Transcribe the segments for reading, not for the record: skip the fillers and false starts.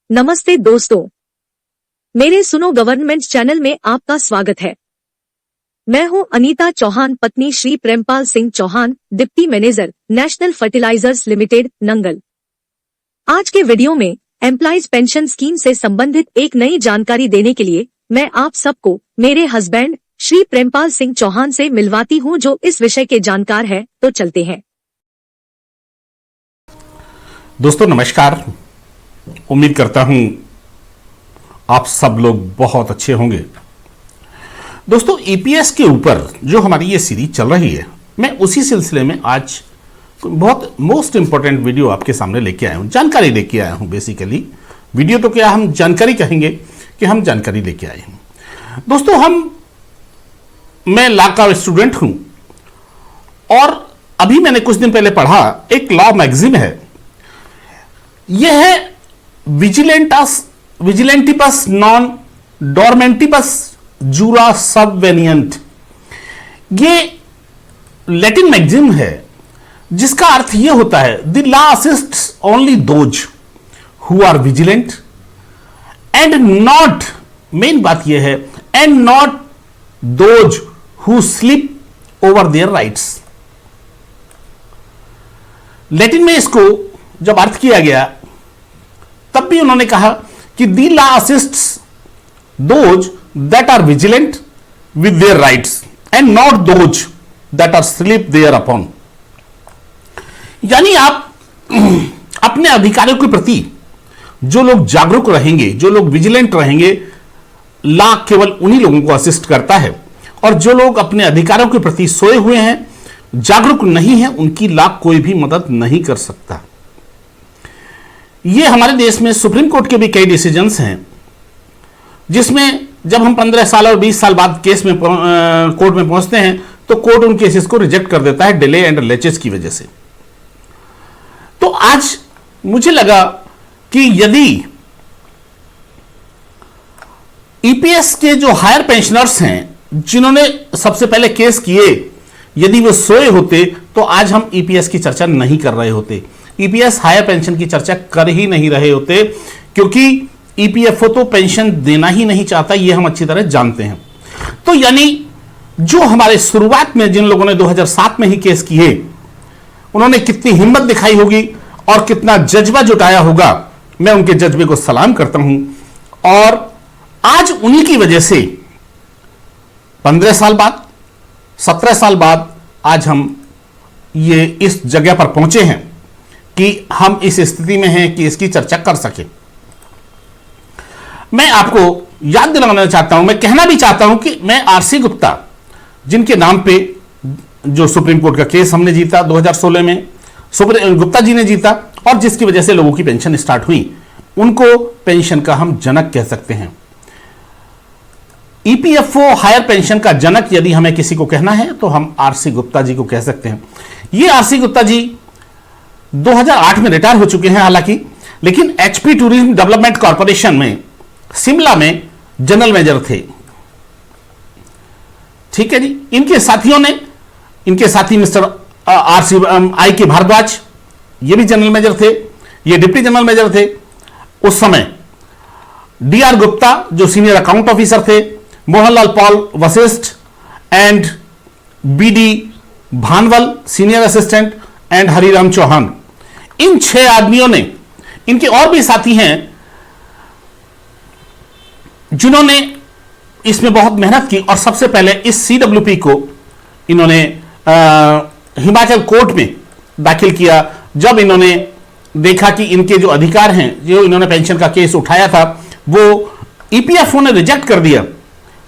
नमस्ते दोस्तों, मेरे सुनो गवर्नमेंट चैनल में आपका स्वागत है। मैं हूं अनीता चौहान, पत्नी Shri Prempal Singh Chauhan, deputy manager, national fertilizers limited, Nangal. आज के वीडियो में एम्प्लॉइज पेंशन स्कीम से संबंधित एक नई जानकारी देने के लिए मैं आप सबको मेरे हस्बैंड श्री प्रेमपाल सिंह चौहान से मिलवाती हूं, जो इस विषय के जानकार है। तो चलते हैं। दोस्तों नमस्कार, उम्मीद करता हूं आप सब लोग बहुत अच्छे होंगे। दोस्तों ईपीएस के ऊपर जो हमारी ये सीरीज चल रही है, मैं उसी सिलसिले में आज बहुत मोस्ट इंपॉर्टेंट वीडियो आपके सामने लेके आया हूं, जानकारी लेके आया हूं। बेसिकली वीडियो तो क्या, हम जानकारी कहेंगे कि हम जानकारी लेके आए हैं। दोस्तों मैं लॉ का स्टूडेंट हूं और अभी मैंने कुछ दिन पहले पढ़ा, एक लॉ मैगजीन है, यह है विजिलेंटिपस नॉन डोरमेंटिपस जूरा सबवेनियंट। ये लैटिन मैगजीन है जिसका अर्थ यह होता है the law assists only those who are vigilant and not, main बात यह है, and not those who slip over their rights. लैटिन में इसको जब अर्थ किया गया तब भी उन्होंने कहा कि the law assists those that are vigilant with their rights and not those that are sleep their upon. यानी आप अपने अधिकारों के प्रति जो लोग जागरूक रहेंगे, जो लोग विजिलेंट रहेंगे, लॉ केवल उन्हीं लोगों को असिस्ट करता है, और जो लोग अपने अधिकारों के प्रति सोए हुए हैं, जागरूक नहीं है, उनकी लॉ कोई भी मदद नहीं कर सकता। ये हमारे देश में सुप्रीम कोर्ट के भी कई डिसीजंस हैं जिसमें जब हम 15 साल और 20 साल बाद केस में कोर्ट में पहुंचते हैं तो कोर्ट उन केसेस को रिजेक्ट कर देता है डिले एंड लेचेस की वजह से। तो आज मुझे लगा कि यदि ईपीएस के जो हायर पेंशनर्स हैं जिन्होंने सबसे पहले केस किए, यदि वो सोए होते तो आज हम ईपीएस की चर्चा नहीं कर रहे होते, ईपीएस हायर पेंशन की चर्चा कर ही नहीं रहे होते, क्योंकि ईपीएफओ तो पेंशन देना ही नहीं चाहता, ये हम अच्छी तरह जानते हैं। तो यानी जो हमारे शुरुआत में जिन लोगों ने 2007 में ही केस किए, उन्होंने कितनी हिम्मत दिखाई होगी और कितना जज्बा जुटाया होगा, मैं उनके जज्बे को सलाम करता हूं। और आज उन्हीं की वजह से 15 साल बाद, 17 साल बाद आज हम ये इस जगह पर पहुंचे हैं कि हम इस स्थिति में हैं कि इसकी चर्चा कर सके। मैं आपको याद दिलाना चाहता हूं, मैं कहना भी चाहता हूं कि मैं आरसी गुप्ता, जिनके नाम पे जो सुप्रीम कोर्ट का केस हमने जीता 2016 में, गुप्ता जी ने जीता और जिसकी वजह से लोगों की पेंशन स्टार्ट हुई, उनको पेंशन का हम जनक कह सकते हैं। ईपीएफओ हायर पेंशन का जनक यदि हमें किसी को कहना है तो हम आरसी गुप्ता जी को कह सकते हैं। ये आरसी गुप्ता जी 2008 में रिटायर हो चुके हैं हालांकि, लेकिन एचपी टूरिज्म डेवलपमेंट कॉर्पोरेशन में शिमला में जनरल मैनेजर थे। ठीक है जी। इनके साथियों ने, इनके साथी मिस्टर आरसी आई के भारद्वाज, ये भी जनरल मैनेजर थे, ये डिप्टी जनरल मैनेजर थे उस समय। डीआर गुप्ता जो सीनियर अकाउंट ऑफिसर थे, Mohanlal Paul Vashishth and BD Bhanwal senior assistant and Hariram Chauhan, इन 6 आदमियों ने, इनके और भी साथी हैं जिन्होंने इसमें बहुत मेहनत की और सबसे पहले इस सीडब्ल्यूपी को इन्होंने हिमाचल कोर्ट में दाखिल किया। जब इन्होंने देखा कि इनके जो अधिकार हैं, जो इन्होंने पेंशन का केस उठाया था, वो ईपीएफओ ने रिजेक्ट कर दिया।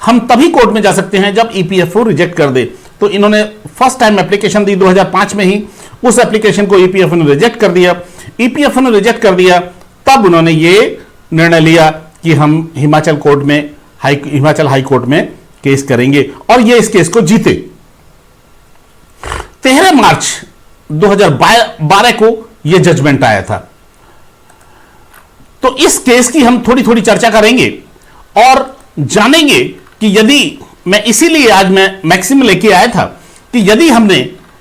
हम तभी कोर्ट में जा सकते हैं जब ईपीएफओ रिजेक्ट कर दे। तो इन्होंने फर्स्ट टाइम एप्लीकेशन दी 2005 में ही, उस एप्लीकेशन को ईपीएफओ ने रिजेक्ट कर दिया। ईपीएफओ ने रिजेक्ट कर दिया, तब उन्होंने ये निर्णय लिया कि हम हिमाचल हाई कोर्ट में केस करेंगे और ये इस केस को जीते। 13 मार्च 2012 को यह जजमेंट आया था। तो इस केस की हम थोड़ी थोड़ी चर्चा करेंगे और जानेंगे कि यदि मैं, इसीलिए आज मैं मैक्सिम लेके आया था कि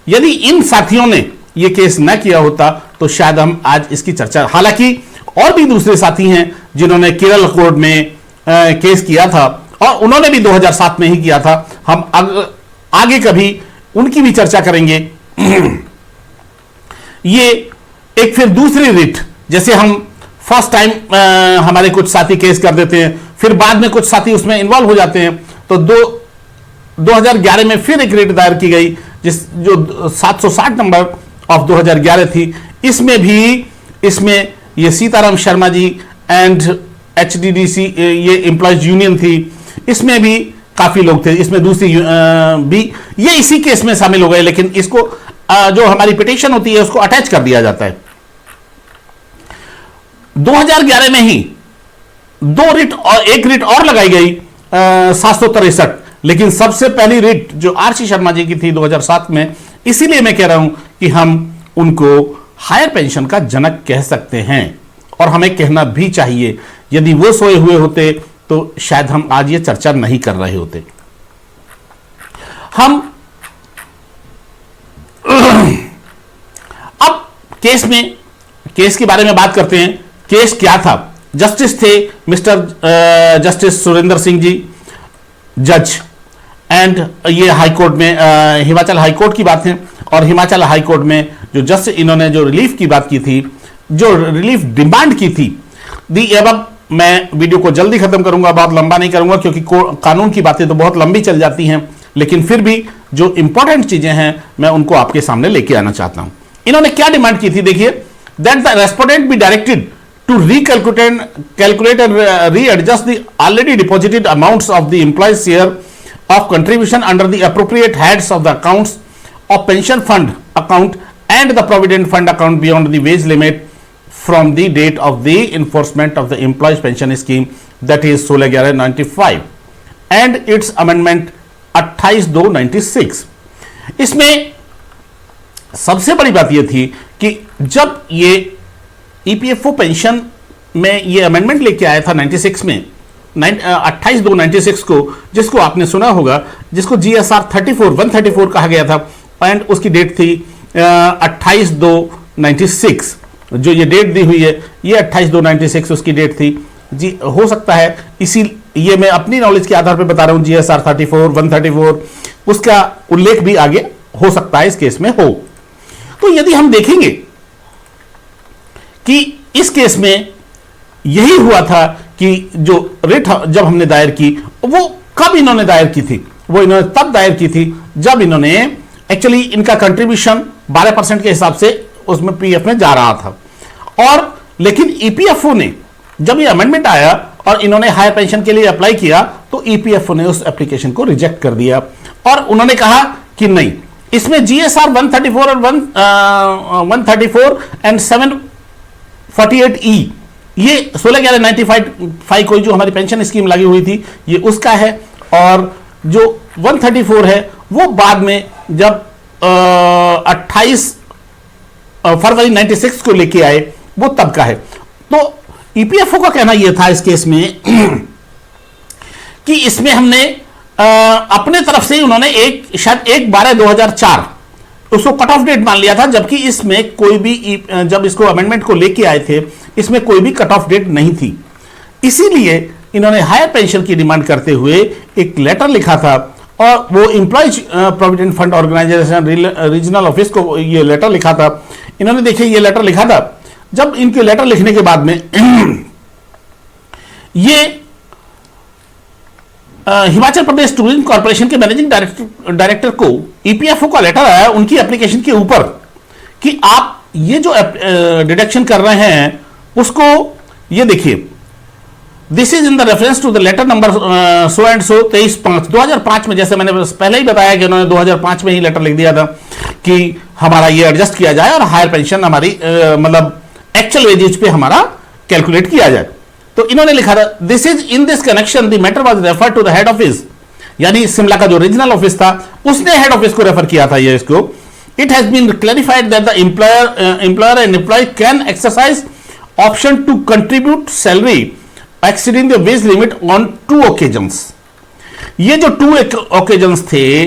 यदि इन साथियों ने यह केस न किया होता तो शायद हम आज इसकी चर्चा, हालांकि और भी दूसरे साथी हैं जिन्होंने केरल कोर्ट में केस किया था, और उन्होंने भी 2007 में ही किया था। हम आगे कभी उनकी भी चर्चा करेंगे। ये एक फिर दूसरी रिट, जैसे हम फर्स्ट टाइम हमारे कुछ साथी केस कर देते हैं, फिर बाद में कुछ साथी उसमें इन्वॉल्व हो जाते हैं, तो 2011 में फिर एक रिट दायर की गई, जो 760 नंबर ऑफ 2011 थी। इसमें ये सीताराम शर्मा जी एंड HDDC, ये एम्प्लॉयज यूनियन थी, इसमें भी काफी लोग थे। इसमें दूसरी भी ये इसी केस में शामिल हो गए, लेकिन इसको जो हमारी पिटीशन होती है उसको अटैच कर दिया जाता है। 2011 में ही एक रिट और लगाई गई 763, लेकिन सबसे पहली रिट जो RC शर्मा जी की थी 2007 में। इसीलिए मैं कह रहा हूं कि हम उनको हायर पेंशन का जनक कह सकते हैं, और हमें कहना भी चाहिए। यदि वो सोए हुए होते तो शायद हम आज ये चर्चा नहीं कर रहे होते। हम अब केस के बारे में बात करते हैं। केस क्या था? जस्टिस थे मिस्टर जस्टिस सुरेंद्र सिंह जी, जज, एंड ये हाई कोर्ट में हिमाचल हाई कोर्ट की बात है। और हिमाचल हाई कोर्ट में जो जस्ट इन्होंने जो रिलीफ की बात की थी, जो रिलीफ डिमांड की थी, अब मैं वीडियो को जल्दी खत्म करूंगा, बहुत लंबा नहीं करूंगा, क्योंकि कानून की बातें तो बहुत लंबी चल जाती हैं, लेकिन फिर भी जो इंपॉर्टेंट चीजें हैं मैं उनको आपके सामने लेके आना चाहता हूं। इन्होंने क्या डिमांड की थी? देखिए, that the respondent be directed to calculate and readjust the already deposited amounts of the employees' share of contribution under the appropriate heads of the accounts of pension fund account and the provident fund account beyond the wage limit from the date of the enforcement of the employees pension scheme, that is 16/11/95 and its amendment 28/2/96। इसमें सबसे बड़ी बात यह थी कि जब ये EPFO pension में ये अमेंडमेंट लेके आया था 96 में, 28/2/96 को, जिसको आपने सुना होगा, जिसको GSR 134 कहा गया था, एंड उसकी डेट थी 28/2/96। जो ये डेट दी हुई है, ये 28/2/96 उसकी डेट थी जी। हो सकता है इसी, ये मैं अपनी नॉलेज के आधार पर बता रहा हूं, GSR 134 उसका उल्लेख भी आगे हो सकता है इस केस में हो। तो यदि हम देखेंगे कि इस केस में यही हुआ था कि जो रिट जब हमने दायर की, वो कब इन्होंने दायर की थी? वो इन्होंने तब दायर की थी जब इन्होंने एक्चुअली इनका कंट्रीब्यूशन 12% के हिसाब से उसमें PF में जा रहा था। और लेकिन EPFO ने जब ये अमेंडमेंट आया और इन्होंने हायर पेंशन के लिए अप्लाई किया, तो EPFO ने उस एप्लीकेशन को रिजेक्ट कर दिया और उन्होंने कहा कि नहीं, इसमें GSR 134 और 134 एंड 748E, ये 16/11/95 को जो हमारी पेंशन स्कीम लगी हुई थी, ये उसका है। और जो 134 है वो बाद में जब 28 फरवरी 96 को लेके आए, वो तब का है। तो EPFO का कहना यह था इस केस में कि इसमें हमने अपने तरफ से उन्होंने शायद 1/12/2004 उसको कट ऑफ डेट मान लिया था, जबकि इसमें कोई भी जब इसको अमेंडमेंट को लेके आए थे, इसमें कोई भी कट ऑफ डेट नहीं थी। इसीलिए इन्होंने हायर पेंशन की डिमांड करते हुए एक लेटर लिखा था, और वो employees provident fund organisation regional office को ये लेटर लिखा था। इन्होंने देखिए ये लेटर लिखा था। जब इनके लेटर लिखने के बाद में ये हिमाचल प्रदेश टूरिज्म कॉर्पोरेशन के मैनेजिंग डायरेक्टर को EPFO का लेटर आया उनकी एप्लीकेशन के ऊपर कि आप ये जो डिडक्शन कर रहे हैं उसको ये देखिए, this is in the reference to the letter number so and so 23/5 2005 में। जैसे मैंने पहले ही बताया कि उन्होंने 2005 में ही लेटर लिख दिया था कि हमारा ये एडजस्ट किया जाए और हायर पेंशन हमारी मतलब एक्चुअल वेजेज पे हमारा कैलकुलेट किया जाए। तो इन्होंने लिखा था, this is in this connection the matter was referred to the head office, यानी शिमला का जो रीजनल ऑफिस था उसने हेड ऑफिस को रेफर किया था ये इसको। It has been clarified that the employer and employee can exercise option to contribute salary exceeding the wage limit on 2 occasions. ये जो 2 ओकेजन्स थे,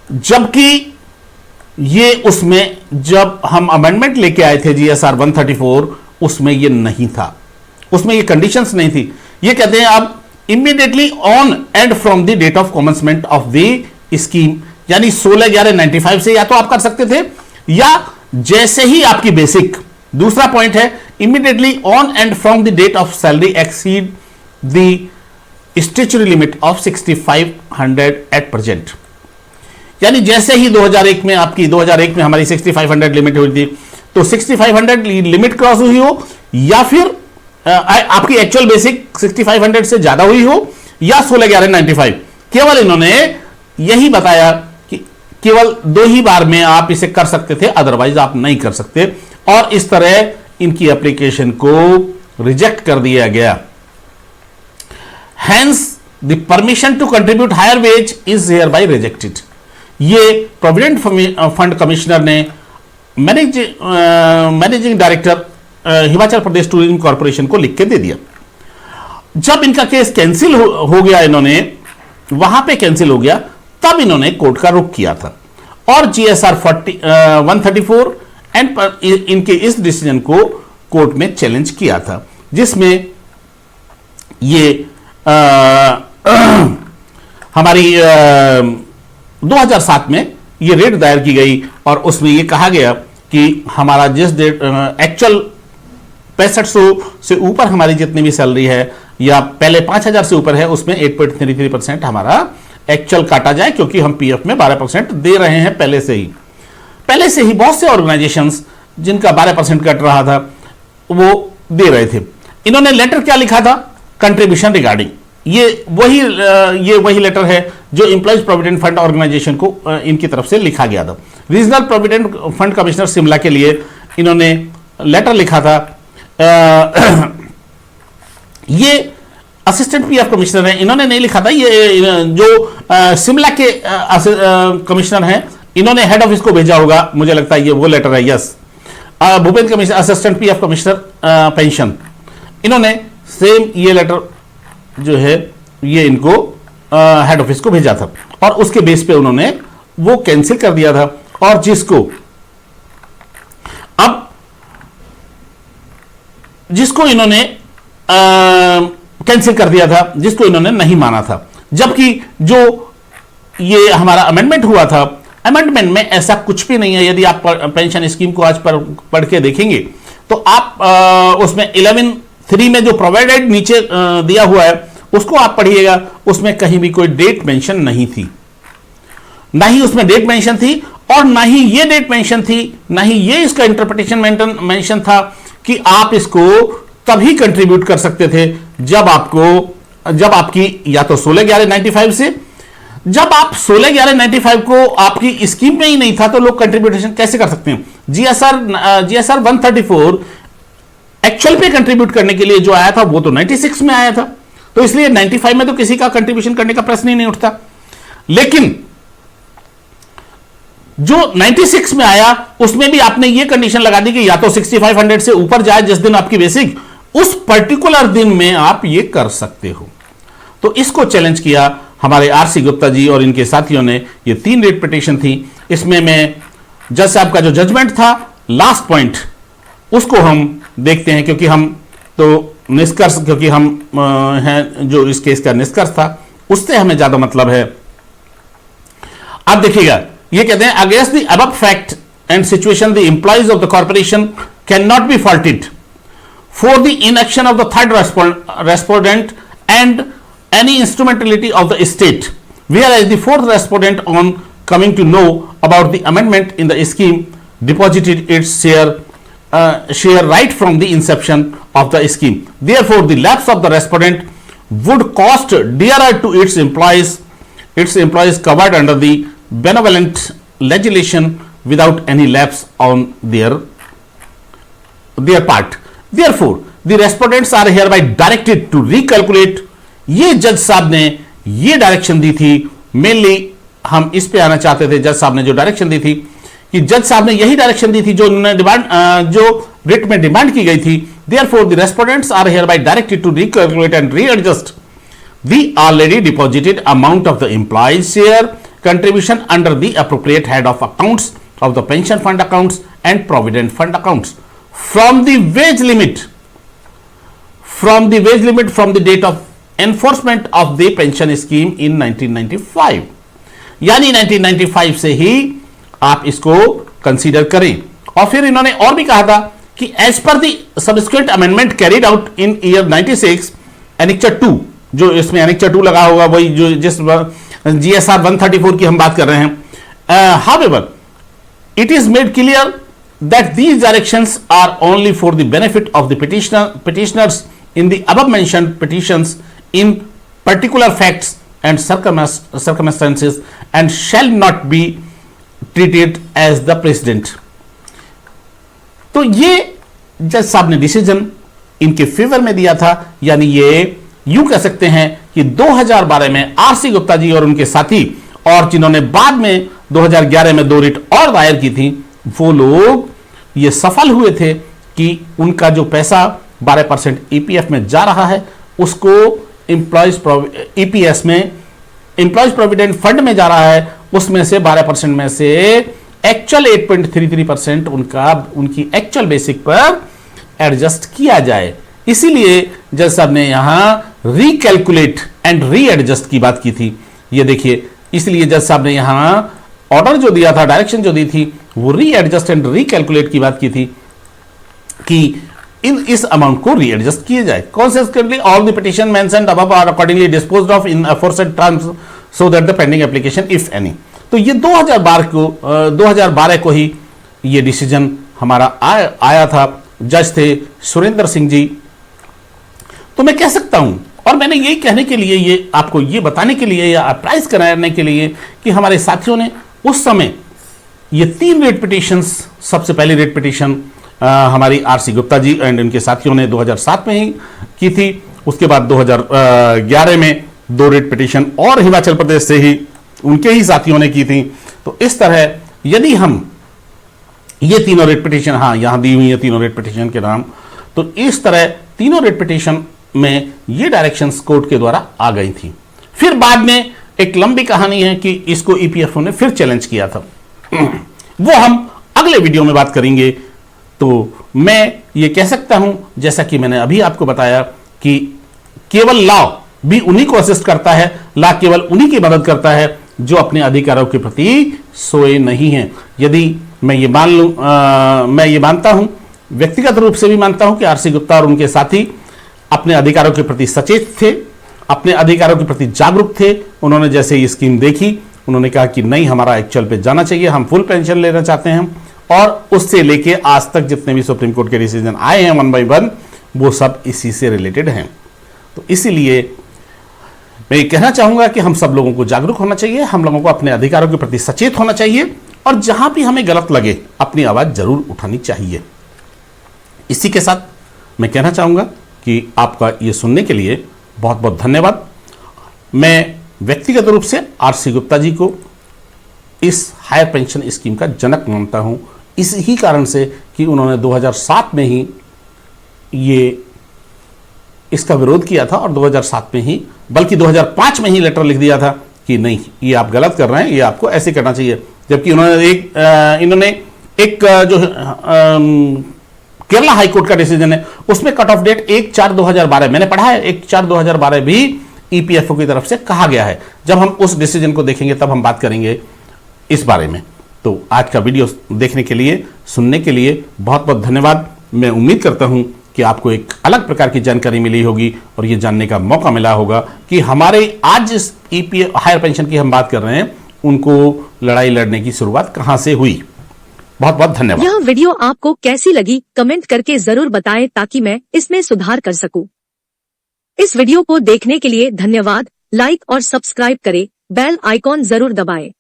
जबकि ये उसमें जब हम अमेंडमेंट लेके आए थे GSR 134, उसमें ये नहीं था, उसमें ये कंडीशंस नहीं थी। ये कहते हैं अब immediately on and from the date of commencement of the scheme, यानी 16/11/95 से या तो आप कर सकते थे या जैसे ही आपकी बेसिक। दूसरा पॉइंट है immediately on and from the date of salary exceed the statutory limit of 6500 at present, यानी जैसे ही 2001 में हमारी 6500 लिमिट हुई थी, तो 6500 लिमिट क्रॉस हुई हो या फिर आपकी एक्चुअल बेसिक 6500 से ज्यादा हुई हो या 16/11/95, केवल इन्होंने यही बताया कि केवल 2 ही बार में आप इसे कर सकते थे, अदरवाइज आप नहीं कर सकते, और इस तरह इनकी एप्लीकेशन को रिजेक्ट कर दिया गया। Hence, the permission to contribute higher wage is hereby rejected. ये प्रोविडेंट फंड कमिश्नर ने managing director Himachal Pradesh tourism corporation को लिख के दे दिया। जब इनका केस कैंसिल हो गया, इन्होंने वहां पे कैंसिल हो गया, तब इन्होंने कोर्ट का रुख किया था और GSR 134 एंड इनके इस डिसीजन को कोर्ट में चैलेंज किया था, जिसमें ये हमारी 2007 में ये रेट दायर की गई और उसमें ये कहा गया कि हमारा जिस डेट एक्चुअल 6500 से ऊपर हमारी जितनी भी सैलरी है या पहले 5000 से ऊपर है, उसमें 8.33% हमारा एक्चुअल काटा जाए, क्योंकि हम पीएफ में 12% दे रहे हैं पहले से ही बहुत से ऑर्गेनाइजेशंस जिनका 12% कट रहा था वो दे रहे थे। इन्होंने लेटर क्या लिखा था? कंट्रीब्यूशन रिगार्डिंग, ये वही लेटर है जो एम्प्लॉइज प्रोविडेंट फंड ऑर्गेनाइजेशन को इनकी तरफ से लिखा गया था। Regional provident fund commissioner Shimla के लिए इन्होंने लेटर लिखा था। ये असिस्टेंट पीएफ कमिश्नर हैं, इन्होंने नहीं लिखा था, ये जो शिमला के कमिश्नर हैं, इन्होंने हेड ऑफिस को भेजा होगा, मुझे लगता है ये वो लेटर है। Yes, Bhupendra commissioner, assistant PF commissioner pension, इन्होंने सेम ये लेटर जो है ये इनको हेड ऑफिस को भेजा था और उसके बेस पे उन्होंने वो कैंसिल कर दिया था। और जिसको इन्होंने कैंसिल कर दिया था, जिसको इन्होंने नहीं माना था, जबकि जो ये हमारा अमेंडमेंट हुआ था, अमेंडमेंट में ऐसा कुछ भी नहीं है। यदि आप पेंशन स्कीम को आज पढ़ के देखेंगे तो आप उसमें 11(3) में जो प्रोवाइडेड नीचे दिया हुआ है उसको आप पढ़िएगा, उसमें कहीं भी कोई डेट मेंशन नहीं थी, ना ही उसमें डेट मेंशन थी और ना ही ये डेट मेंशन थी, ना ही ये इसका इंटरप्रिटेशन मेंशन था कि आप इसको तभी कंट्रीब्यूट कर सकते थे जब आपकी या तो 16/11/95 से, जब आप 16/11/95 को आपकी स्कीम में ही नहीं था तो लोग कंट्रीब्यूटेशन कैसे कर सकते हैं? GSR 134 एक्चुअल पे कंट्रीब्यूट करने के लिए जो आया था वो तो 96 में आया था, तो इसलिए 95 में तो किसी का कंट्रीब्यूशन करने का प्रश्न ही नहीं उठता। लेकिन जो 96 में आया उसमें भी आपने ये कंडीशन लगा दी कि या तो 6500 से ऊपर जाए जिस दिन आपकी बेसिक, उस पर्टिकुलर दिन में आप ये कर सकते हो। तो इसको चैलेंज किया हमारे RC गुप्ता जी और इनके साथियों ने। ये 3 रेट पिटीशन थी, इसमें मैं जज साहब का जो जजमेंट था लास्ट पॉइंट उसको हम देखते हैं, क्योंकि हम हैं जो इस केस का निष्कर्ष था उससे हमें ज्यादा मतलब है। आप देखिएगा, ये कहते हैं against the above fact and situation the employees of the corporation can not be faulted for the inaction of the third respondent and any instrumentality of the state, whereas the fourth respondent on coming to know about the amendment in the scheme deposited its share right from the inception of the scheme. Therefore, the lapse of the respondent would cost dearer to its employees covered under the benevolent legislation without any lapse on their part. Therefore, the respondents are hereby directed to recalculate. ये जज साहब ने ये direction दी थी, mainly हम इस पे आना चाहते थे। जज साहब ने जो डायरेक्शन दी थी कि जज साहब ने यही डायरेक्शन दी थी जो जो रिट में डिमांड की गई थी। Therefore, the respondents are hereby directed to recalculate and readjust the already deposited amount of the employees' share contribution under the appropriate head of accounts of the pension fund accounts and provident fund accounts from the wage limit from the date of enforcement of the pension scheme in 1995, यानी 1995 से ही आप इसको consider करें। और फिर इन्होंने और भी कहा था कि as per the subsequent amendment carried out in year 96 annexure 2, जो इसमें एनेक्चर 2 लगा होगा वही जो जिस GSR 134 की हम बात कर रहे हैं। However it is made clear that these directions are only for the benefit of the petitioners in the above mentioned petitions in particular facts and circumstances and shall not be treated as the precedent। तो ये जज साहब ने decision इनके favour में दिया था, यानी ये यूं कह सकते हैं कि 2012 में आरसी गुप्ता जी और उनके साथी और जिन्होंने बाद में 2011 में 2 रिट और दायर की थी, वो लोग ये सफल हुए थे कि उनका जो पैसा 12% ईपीएफ में जा रहा है उसको ईपीएस में एम्प्लॉयज प्रोविडेंट फंड में जा रहा है, उसमें से 12% में से एक्चुअल 8.33% उनकी एक्चुअल बेसिक पर एडजस्ट किया जाए। इसीलिए जज साहब ने यहां रिकैलकुलेट एंड रीएडजस्ट की बात की थी। ये देखिए, इसलिए जज साहब ने यहां ऑर्डर जो दिया था, डायरेक्शन जो दी थी, वो रीएडजस्ट एंड रिकैलकुलेट की बात की थी कि इस अमाउंट को रीएडजस्ट किया जाए। Consequently all the petition mentioned above are accordingly disposed of in aforesaid terms so that the pending application if any. तो ये 2012 को ही ये डिसीजन हमारा आया था। जज थे सुरेंद्र सिंह जी। तो मैं कह सकता हूं, और मैंने यही कहने के लिए, ये आपको ये बताने के लिए या अप्राइज कराने के लिए कि हमारे साथियों ने उस समय ये 3 रेट पिटीशंस, सबसे पहली रेट पिटीशन हमारी आरसी गुप्ता जी एंड उनके साथियों ने 2007 में ही की थी। उसके बाद 2011 में 2 रेट पिटीशन और हिमाचल प्रदेश से ही उनके ही साथियों ने की थी। तो इस तरह यदि हम ये तीनों रेट पिटीशन, हाँ यहां दी हुई है तीनों रेट पिटीशन के नाम, तो इस तरह तीनों रेट पिटीशन में ये डायरेक्शंस कोर्ट के द्वारा आ गई थी। फिर बाद में एक लंबी कहानी है कि इसको ईपीएफओ ने फिर चैलेंज किया था, वो हम अगले वीडियो में बात करेंगे। तो मैं ये कह सकता हूं, जैसा कि मैंने अभी आपको बताया, कि केवल लॉ भी उन्हीं को असिस्ट करता है, लॉ केवल उन्हीं की मदद करता है जो अपने अधिकारों के प्रति सोए नहीं हैं। यदि मैं ये मानता हूं, व्यक्तिगत रूप से भी मानता हूं कि आरसी गुप्ता और उनके साथी अपने अधिकारों के प्रति सचेत थे, अपने अधिकारों के प्रति जागरूक थे। उन्होंने जैसे ये स्कीम देखी, उन्होंने कहा कि नहीं, हमारा एक्चुअल पे जाना चाहिए, हम फुल पेंशन लेना चाहते हैं। और उससे लेके आज तक जितने भी सुप्रीम कोर्ट के डिसीजन आए हैं 1 by 1, वो सब इसी से रिलेटेड हैं। तो इसीलिए मैं ये कहना चाहूंगा कि हम सब लोगों को जागरूक होना चाहिए, हम लोगों को अपने अधिकारों के प्रति सचेत होना चाहिए, और जहां भी हमें गलत लगे अपनी आवाज जरूर उठानी चाहिए। इसी के साथ मैं कहना चाहूंगा कि आपका ये सुनने के लिए बहुत बहुत धन्यवाद। मैं व्यक्तिगत रूप से आरसी गुप्ता जी को इस हायर पेंशन स्कीम का जनक मानता हूं, इस ही कारण से कि उन्होंने 2007 में ही इसका विरोध किया था, और 2007 में ही, बल्कि 2005 में ही लेटर लिख दिया था कि नहीं, ये आप गलत कर रहे हैं, ये आपको ऐसे करना चाहिए। जबकि इन्होंने एक जो केरला हाईकोर्ट का डिसीजन है, उसमें कट ऑफ डेट 1/4/2012, मैंने पढ़ा है 1/4/2012 भी ईपीएफओ की तरफ से कहा गया है। जब हम उस डिसीजन को देखेंगे तब हम बात करेंगे इस बारे में। तो आज का वीडियो देखने के लिए, सुनने के लिए बहुत बहुत धन्यवाद। मैं उम्मीद करता हूं कि आपको एक अलग प्रकार की जानकारी मिली होगी और ये जानने का मौका मिला होगा कि हमारे आज इस ईपीएफ हायर पेंशन की हम बात कर रहे हैं, उनको लड़ाई लड़ने की शुरुआत कहां से हुई। बहुत बहुत धन्यवाद। यह वीडियो आपको कैसी लगी कमेंट करके जरूर बताएं ताकि मैं इसमें सुधार कर सकूं। इस वीडियो को देखने के लिए धन्यवाद। लाइक और सब्सक्राइब करें, बेल आइकॉन जरूर दबाएं।